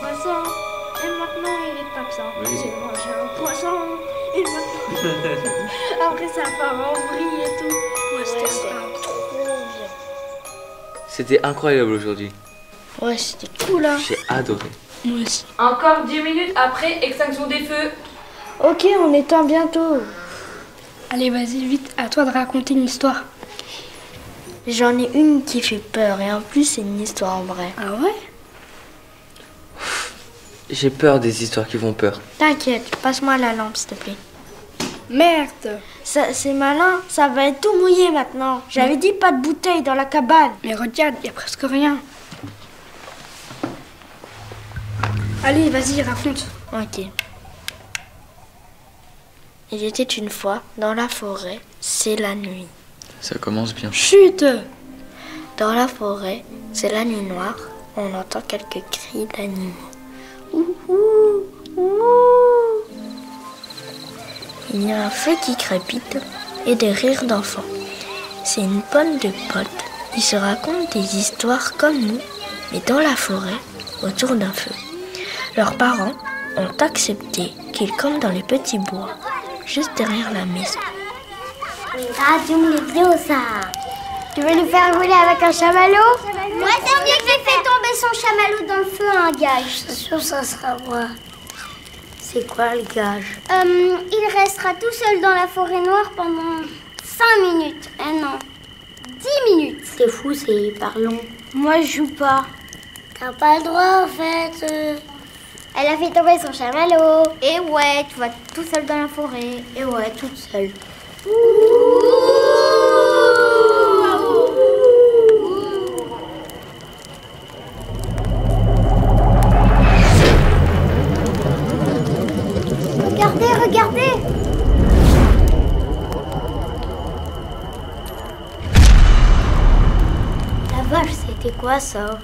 croissant. Et maintenant, il est absent. Oui. J'ai mangé un poisson. Et maintenant... Après, ça part en vrille et tout. Ouais, c'était trop bien. C'était incroyable aujourd'hui. Ouais, c'était cool, hein. J'ai adoré. Moi aussi. Encore 10 minutes après extinction des feux. Ok, on éteint bientôt. Allez, vas-y, vite, à toi de raconter une histoire. J'en ai une qui fait peur et en plus, c'est une histoire vraie. Ah ouais? J'ai peur des histoires qui font peur. T'inquiète, passe-moi la lampe, s'il te plaît. Merde! C'est malin, ça va être tout mouillé maintenant. J'avais dit pas de bouteille dans la cabane. Mais regarde, y a presque rien. Allez, vas-y, raconte. Ok. Il était une fois dans la forêt, c'est la nuit. Ça commence bien. Chut! Dans la forêt, c'est la nuit noire, on entend quelques cris d'animaux. Ouh, ouh, ouh. Il y a un feu qui crépite et des rires d'enfants. C'est une bande de potes. Ils se racontent des histoires comme nous, mais dans la forêt, autour d'un feu. Leurs parents ont accepté qu'ils campent dans les petits bois, juste derrière la maison. Radio Météo, ça. Tu veux nous faire rouler avec un chamallow? Moi, c'est mieux que j'ai fait tomber son chamallow dans le feu, un gage. C'est sûr, ça sera moi. C'est quoi le gage? Il restera tout seul dans la forêt noire pendant 5 minutes. Non, 10 minutes. C'est fou, c'est hyper long. Moi, je joue pas. T'as pas le droit, en fait. Elle a fait tomber son chamallow. Et ouais, tu vas tout seul dans la forêt. Et ouais, toute seule. Regardez, regardez. La vache, c'était quoi ça?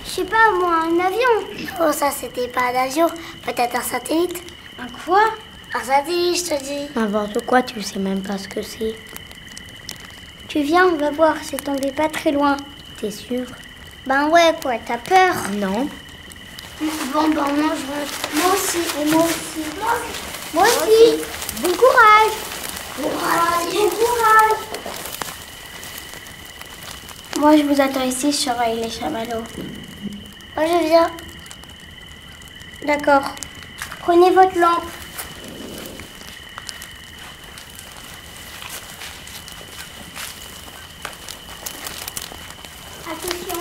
Je sais pas, moi, un avion. Oh, ça, c'était pas un avion. Peut-être un satellite. Un quoi? Un satellite, je te dis. N'importe quoi, tu sais même pas ce que c'est. Tu viens, on va voir, c'est tombé pas très loin. T'es sûr? Ben ouais, quoi, t'as peur? Non. Bon, ben moi, je veux... Moi aussi, et moi aussi. Moi aussi. Bon courage. Bon courage. Moi, je vous attends ici, je surveille les chamallows. Moi, je viens. D'accord. Prenez votre lampe. Attention.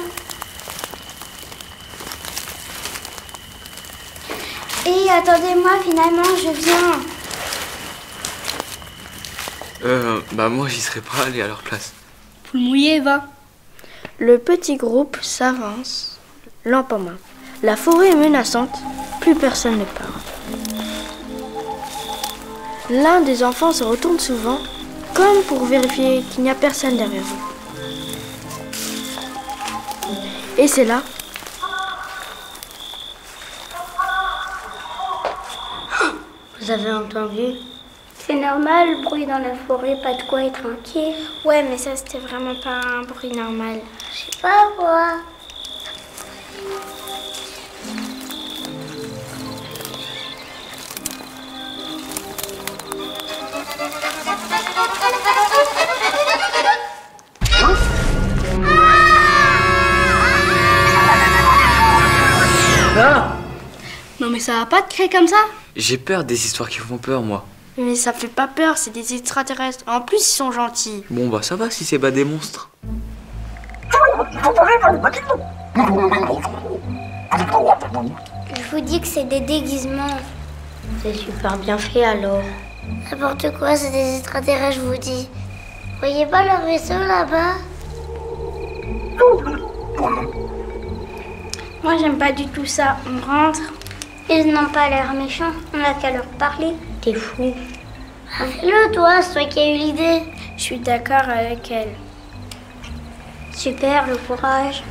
Et attendez-moi, finalement, je viens. Bah moi j'y serais pas allé à leur place. Poule mouillée, va. Le petit groupe s'avance, lampe en main. La forêt est menaçante, plus personne ne parle. L'un des enfants se retourne souvent, comme pour vérifier qu'il n'y a personne derrière vous. Et c'est là. Vous avez entendu? C'est normal, le bruit dans la forêt, pas de quoi être inquiet. Ouais, mais ça c'était vraiment pas un bruit normal. Je sais pas, moi. Ah! Non mais ça va pas te créer comme ça? J'ai peur des histoires qui font peur, moi. Mais ça fait pas peur, c'est des extraterrestres. En plus, ils sont gentils. Bon bah ça va si c'est pas des monstres. Je vous dis que c'est des déguisements. C'est super bien fait alors. N'importe quoi, c'est des extraterrestres, je vous dis. Vous voyez pas leur vaisseau là-bas? Moi, j'aime pas du tout ça. On rentre. Ils n'ont pas l'air méchants, on n'a qu'à leur parler. T'es fou. Fais-le, toi, c'est toi qui as eu l'idée. Je suis d'accord avec elle. Super, le courage.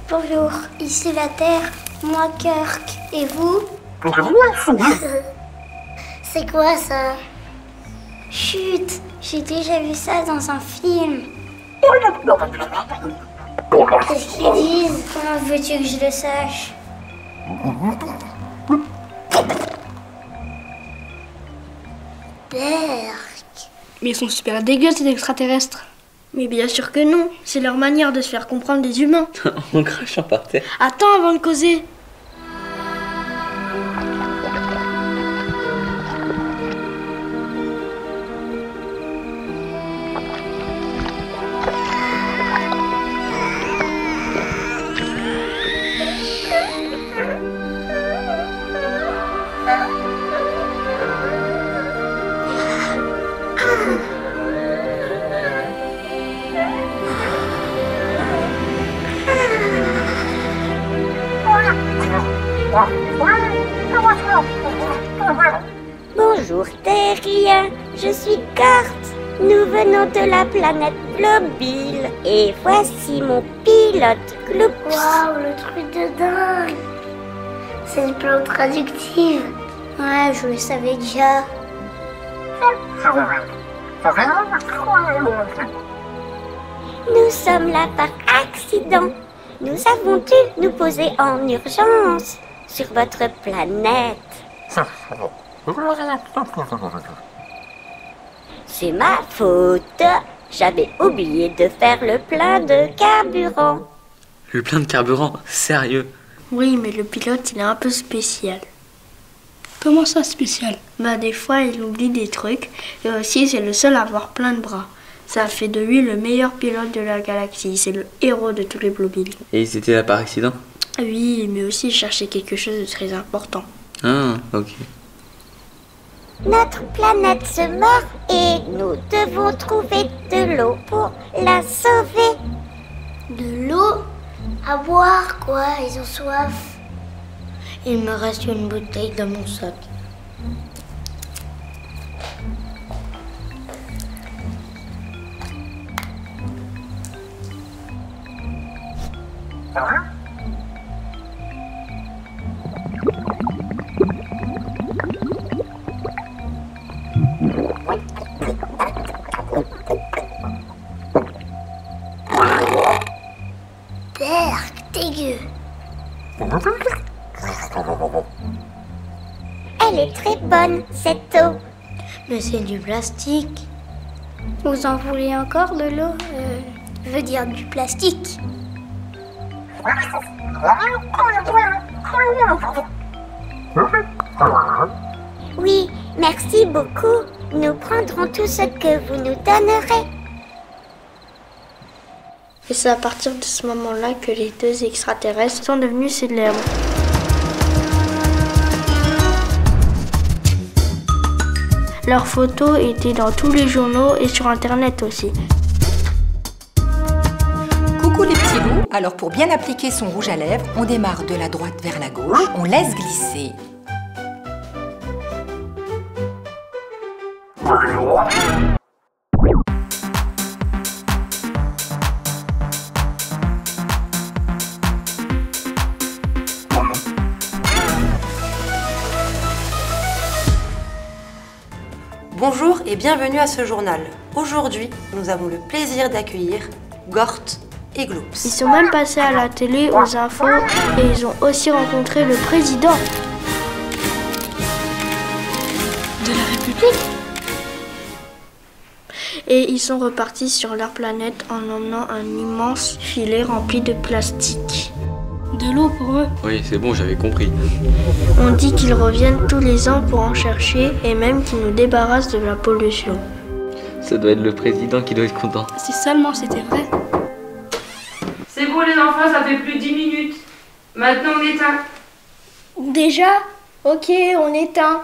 Bonjour, ici la Terre, moi Kirk. Et vous? C'est quoi ça? Chut, j'ai déjà vu ça dans un film. Qu'est-ce qu'ils disent? Comment veux-tu que je le sache? Berk. Mais ils sont super dégueux ces extraterrestres. Mais bien sûr que non, c'est leur manière de se faire comprendre des humains. En crachant par terre. Attends avant de causer. Bonjour Terrien, je suis Carte. Nous venons de la planète Globule et voici mon pilote Gloops. Waouh, le truc de dingue. C'est une plante traductive. Ouais, je le savais déjà. Nous sommes là par accident. Nous avons dû nous poser en urgence sur votre planète. C'est ma faute. J'avais oublié de faire le plein de carburant. Le plein de carburant, sérieux? Oui, mais le pilote, il est un peu spécial. Comment ça spécial? Bah des fois, il oublie des trucs. Et aussi, c'est le seul à avoir plein de bras. Ça fait de lui le meilleur pilote de la galaxie. C'est le héros de tous les Globules. Et ils étaient là par accident? Oui, mais aussi, il cherchait quelque chose de très important. Ah, ok. Notre planète se meurt et nous devons trouver de l'eau pour la sauver. De l'eau? À boire quoi? Ils ont soif. Il me reste une bouteille dans mon sac. Berk, dégueu. Elle est très bonne, cette eau. Mais c'est du plastique. Vous en voulez encore de l'eau? Je veux dire du plastique. Oui, merci beaucoup. Nous prendrons tout ce que vous nous donnerez. Et c'est à partir de ce moment-là que les deux extraterrestres sont devenus célèbres. Leurs photos étaient dans tous les journaux et sur Internet aussi. Coucou les petits loups. Alors pour bien appliquer son rouge à lèvres, on démarre de la droite vers la gauche, on laisse glisser. Bonjour et bienvenue à ce journal. Aujourd'hui, nous avons le plaisir d'accueillir Gort et Gloops. Ils sont même passés à la télé, aux infos, et ils ont aussi rencontré le président De la République? et ils sont repartis sur leur planète en emmenant un immense filet rempli de plastique. De l'eau pour eux? Oui, c'est bon, j'avais compris. On dit qu'ils reviennent tous les ans pour en chercher et même qu'ils nous débarrassent de la pollution. Ça doit être le président qui doit être content. Si seulement c'était vrai. C'est bon les enfants, ça fait plus de 10 minutes. Maintenant on éteint. Déjà? Ok, on éteint.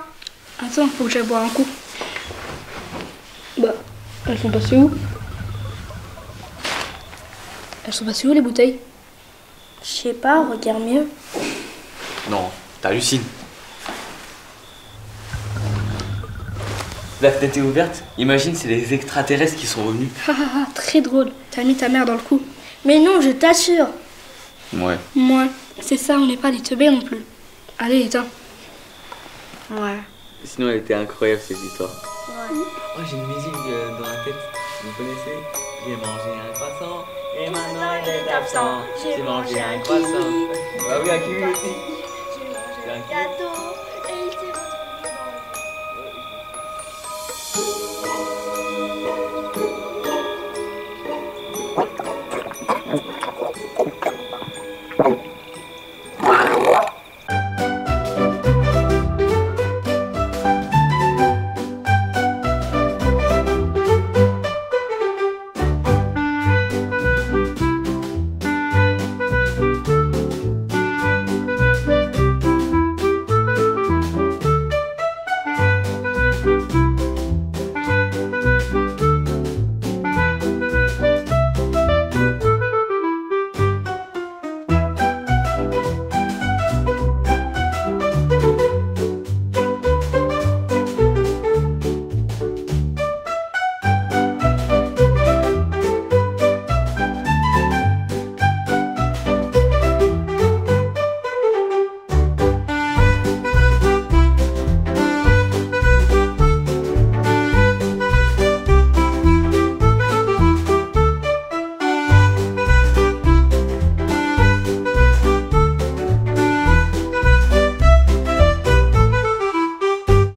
Attends, faut que j'aille boire un coup. Bah, elles sont passées où? Elles sont passées où les bouteilles? Je sais pas, regarde mieux. Non, t'hallucines. La fenêtre est ouverte. Imagine, c'est les extraterrestres qui sont revenus. Hahaha, très drôle. T'as mis ta mère dans le coup. Mais non, je t'assure. Ouais. Moi, c'est ça, on n'est pas des teubés non plus. Allez, éteins. Ouais. Sinon, elle était incroyable cette histoire. Ouais. Oh, j'ai une musique dans la tête. Vous connaissez? J'ai mangé un croissant et maintenant il est absent. J'ai mangé un croissant. Ah oui, un kiwi aussi. J'ai mangé un gâteau et il s'est retrouvé dans le...